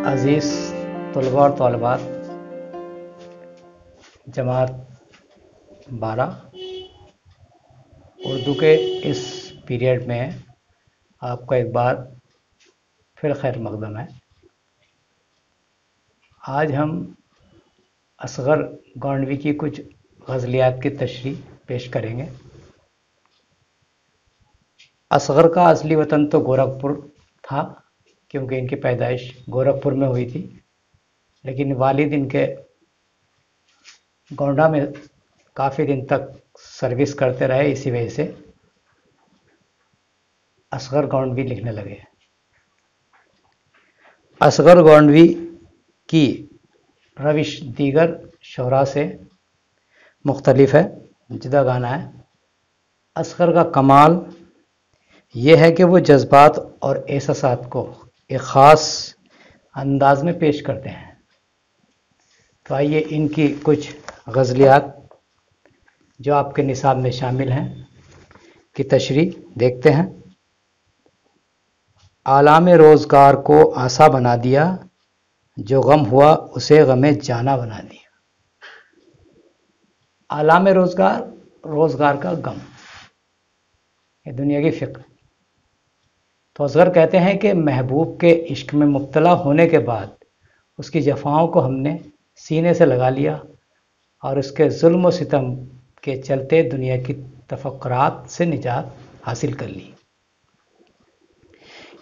अज़ीज़ तलबा और तलबात, जमात 12 उर्दू के इस पीरियड में आपका एक बार फिर खैर मक़दम है। आज हम असग़र गोंडवी की कुछ गज़लियात की तशरीह पेश करेंगे। असग़र का असली वतन तो गोरखपुर था, क्योंकि इनकी पैदाइश गोरखपुर में हुई थी, लेकिन वालिद इनके गोंडा में काफ़ी दिन तक सर्विस करते रहे। इसी वजह से असग़र गोंडवी लिखने लगे। असग़र गोंडवी की रविश दीगर शोरा से मुख्तलिफ है, जुदा गाना है। असग़र का कमाल ये है कि वो जज्बात और एहसासात को एक ख़ास अंदाज में पेश करते हैं। तो आइए इनकी कुछ गज़लियात जो आपके निसाब में शामिल हैं की तशरीह देखते हैं। आलाम रोज़गार को आसा बना दिया, जो गम हुआ उसे गमे जाना बना दिया। आलाम रोज़गार, रोज़गार का गम, ये दुनिया की फ़िक्र। तो असग़र कहते हैं कि महबूब के इश्क में मुब्तला होने के बाद उसकी जफ़ाओं को हमने सीने से लगा लिया और उसके जुल्म व सितम के चलते दुनिया की तफक्कुरात से निजात हासिल कर ली।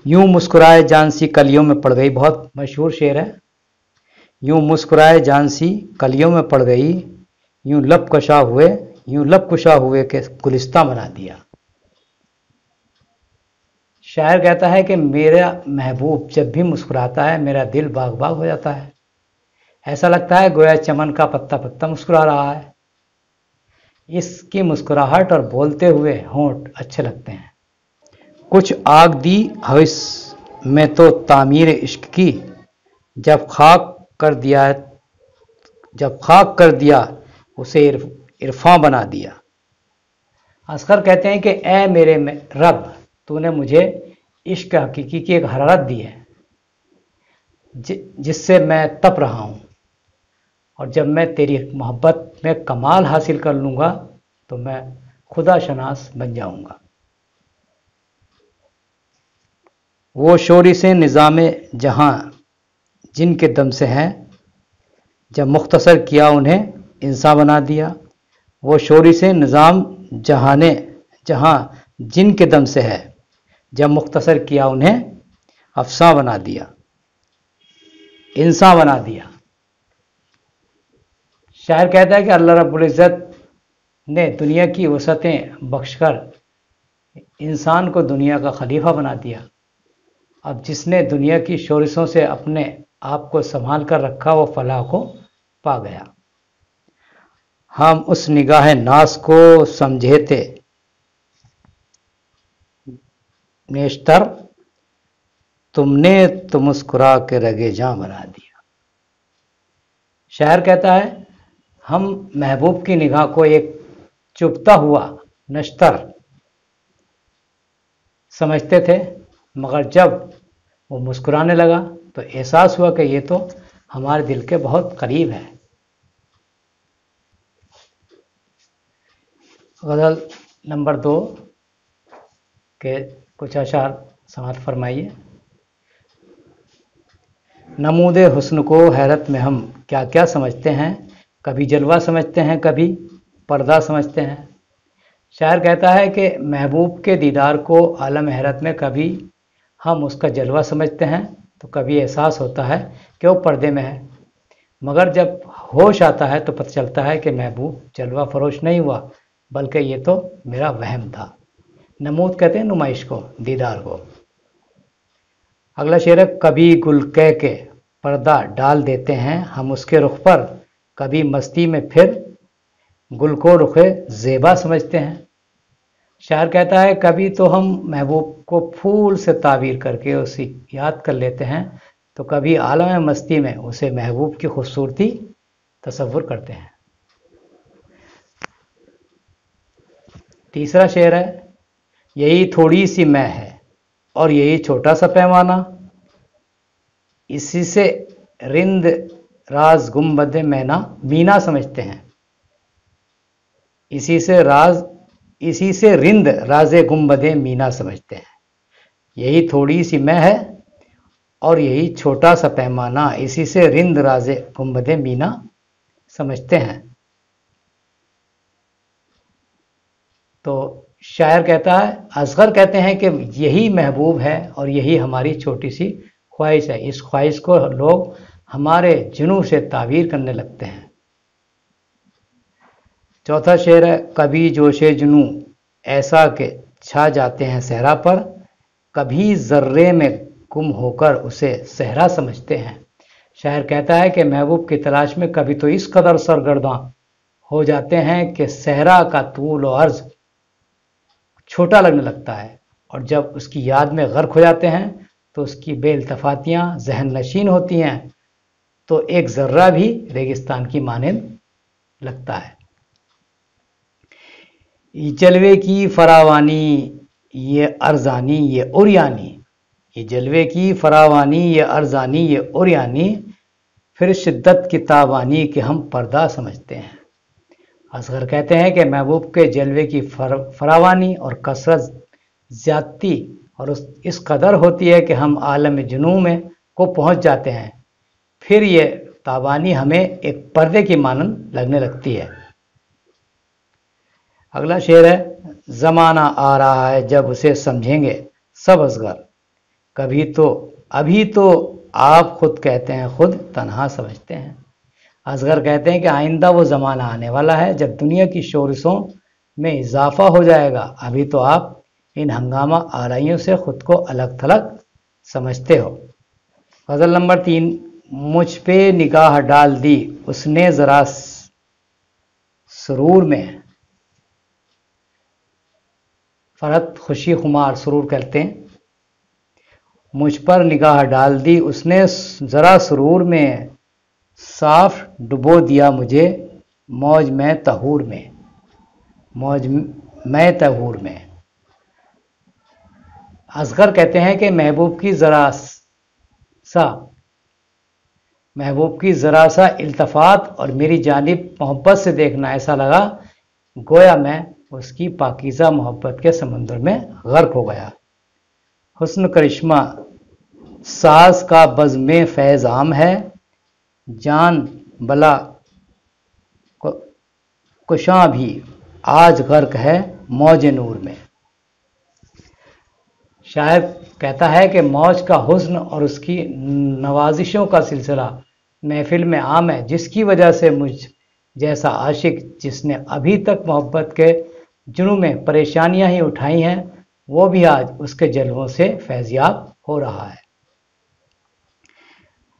यूं मुस्कुराए जानसी कलियों में पड़ गई, बहुत मशहूर शेर है। यूं मुस्कुराए जानसी कलियों में पड़ गई, यूं लब कुशा हुए के गुलिस्तां बना दिया। शायर कहता है कि मेरा महबूब जब भी मुस्कुराता है मेरा दिल बाग बाग हो जाता है। ऐसा लगता है गोया चमन का पत्ता पत्ता मुस्कुरा रहा है। इसकी मुस्कुराहट और बोलते हुए होंठ अच्छे लगते हैं। कुछ आग दी हविस में तो तामीर इश्क की, जब खाक कर दिया उसे इरफां बना दिया। असग़र कहते हैं कि ए मेरे रब, तूने मुझे इश्क हकीकी की एक हरारत दी है जिससे मैं तप रहा हूँ, और जब मैं तेरी मोहब्बत में कमाल हासिल कर लूँगा तो मैं खुदा शनास बन जाऊँगा। वो शोरी से निज़ामे जहाँ जिनके दम से हैं, जब मुख्तसर किया उन्हें इंसान बना दिया। वो शोरी से निज़ाम जहाँ जिनके दम से है, जब मुख्तसर किया उन्हें अफ़सां बना दिया, इंसान बना दिया। शायर कहता है कि अल्लाह रब्बुल इज़्ज़त ने दुनिया की वसअतें बख्शकर इंसान को दुनिया का खलीफा बना दिया। अब जिसने दुनिया की शोरिशों से अपने आप को संभाल कर रखा वो फलाह को पा गया। हम उस निगाह नास को समझे थे नेश्तर, तुमने तो मुस्कुरा के रगे जां बना दिया। शायर कहता है हम महबूब की निगाह को एक चुभता हुआ नश्तर समझते थे, मगर जब वो मुस्कुराने लगा तो एहसास हुआ कि ये तो हमारे दिल के बहुत करीब है। गज़ल नंबर 2 के कुछ अशार समाअत फरमाइए। नमूदे हुस्न को हैरत में हम क्या क्या समझते हैं, कभी जलवा समझते हैं, कभी पर्दा समझते हैं। शायर कहता है कि महबूब के दीदार को आलम हैरत में कभी हम उसका जलवा समझते हैं तो कभी एहसास होता है कि वो पर्दे में है, मगर जब होश आता है तो पता चलता है कि महबूब जलवा फरोश नहीं हुआ, बल्कि ये तो मेरा वहम था। नमूद कहते हैं नुमाइश को, दीदार को। अगला शेर है, कभी गुल कह के पर्दा डाल देते हैं हम उसके रुख पर, कभी मस्ती में फिर गुल को रुखे ज़ेबा समझते हैं। शायर कहता है कभी तो हम महबूब को फूल से ताबीर करके उसे याद कर लेते हैं, तो कभी आलम मस्ती में उसे महबूब की खूबसूरती तसव्वुर करते हैं। तीसरा शेर है, यही थोड़ी सी मैं है और यही छोटा सा पैमाना, इसी से रिंद राज गुंबद मीना समझते हैं। इसी से रिंद राजे गुंबद मीना समझते हैं। यही थोड़ी सी मैं है और यही छोटा सा पैमाना, इसी से रिंद राजे गुंबद मीना समझते हैं। तो शायर कहता है, असगर कहते हैं कि यही महबूब है और यही हमारी छोटी सी ख्वाहिश है। इस ख्वाहिश को लोग हमारे जुनून से ताबीर करने लगते हैं। चौथा शेर है, कभी जोशे जुनू ऐसा के छा जाते हैं सहरा पर, कभी जर्रे में गुम होकर उसे सहरा समझते हैं। शायर कहता है कि महबूब की तलाश में कभी तो इस कदर सरगर्दां हो जाते हैं कि सहरा का तूल और अर्ज छोटा लगने लगता है, और जब उसकी याद में गर्क हो जाते हैं तो उसकी बेइल्तफातियाँ जहन नशीन होती हैं, तो एक जर्रा भी रेगिस्तान की मानंद लगता है। ये जलवे की फरावानी ये अरजानी ये उरियानी, ये जलवे की फरावानी ये अरजानी ये उरियानी, फिर शिद्दत की तावानी के हम पर्दा समझते हैं। असगर कहते हैं कि महबूब के जलवे की फरावानी और कसरत ज्यादती और इस कदर होती है कि हम आलम जुनून में को पहुंच जाते हैं, फिर ये तावानी हमें एक पर्दे की मानंद लगने लगती है। अगला शेर है, ज़माना आ रहा है जब उसे समझेंगे सब असगर, कभी तो अभी तो आप खुद कहते हैं खुद तन्हा समझते हैं। असगर कहते हैं कि आइंदा वो ज़माना आने वाला है जब दुनिया की शोरशों में इजाफा हो जाएगा, अभी तो आप इन हंगामा आराइयों से खुद को अलग थलग समझते हो। गज़ल नंबर 3, मुझ पे निगाह डाल दी उसने ज़रा सुरूर में, फरहत खुशी खुमार सुरूर करते हैं। मुझ पर निगाह डाल दी उसने ज़रा सुरूर में, साफ डुबो दिया मुझे मौज में तहूर में, मौज में तहूर में। असगर कहते हैं कि महबूब की ज़रा सा इल्तफात और मेरी जानिब मोहब्बत से देखना, ऐसा लगा गोया मैं उसकी पाकीज़ा मोहब्बत के समंदर में गर्क हो गया। हुस्न करिश्मा साज का बज़ में फैज़ आम है, जान बला कुशां भी आज गर्क है मौज नूर में। शायर कहता है कि मौज का हुस्न और उसकी नवाजिशों का सिलसिला महफिल में आम है, जिसकी वजह से मुझ जैसा आशिक जिसने अभी तक मोहब्बत के जुनून में परेशानियां ही उठाई हैं, वो भी आज उसके जलवों से फैज़याब हो रहा है।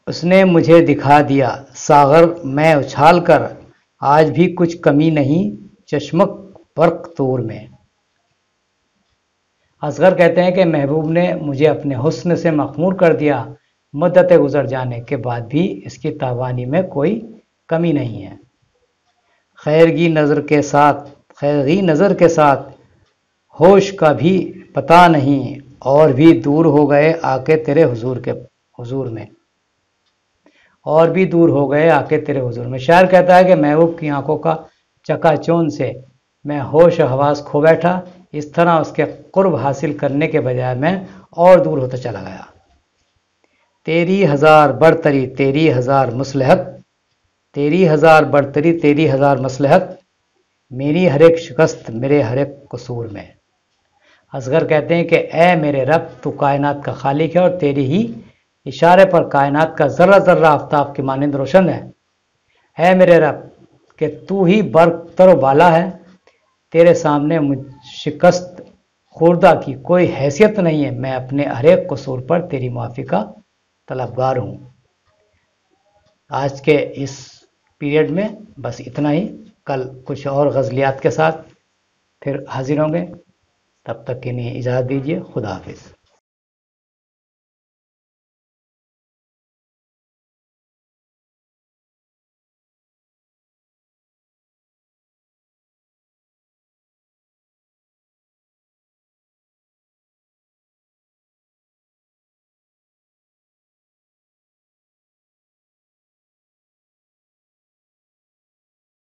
उसने मुझे दिखा दिया सागर मैं उछाल कर, आज भी कुछ कमी नहीं चश्मक बर्क तूर में। असगर कहते हैं कि महबूब ने मुझे अपने हुस्न से मखमूर कर दिया, मुद्दत गुजर जाने के बाद भी इसकी तावानी में कोई कमी नहीं है। खैरगी नज़र के साथ होश का भी पता नहीं, और भी दूर हो गए आके तेरे हुजूर में, और भी दूर हो गए आके तेरे हुजूर में। शायर कहता है कि महबूब की आंखों का चकाचौंध से मैं होश हवास खो बैठा, इस तरह उसके कुर्ब हासिल करने के बजाय मैं और दूर होता चला गया। तेरी हजार बरतरी तेरी हजार मसलहत, तेरी हजार बरतरी तेरी हजार मसलहत, मेरी हर एक शिकस्त मेरे हर एक कसूर में। असगर कहते हैं कि ए मेरे रब, तू कायनात का खालिक है और तेरी ही इशारे पर कायनात का जर्रा जर्रा आफ्ताब की मानिंद रोशन है। ए मेरे रब कि तू ही बरतर बाला है, तेरे सामने मुझ शिकस्त खुर्दा की कोई हैसियत नहीं है, मैं अपने हर एक कसूर पर तेरी माफ़ी का तलबगार हूँ। आज के इस पीरियड में बस इतना ही, कल कुछ और गज़लियात के साथ फिर हाजिर होंगे, तब तक के लिए इजाज़त दीजिए। खुदा हाफिज़।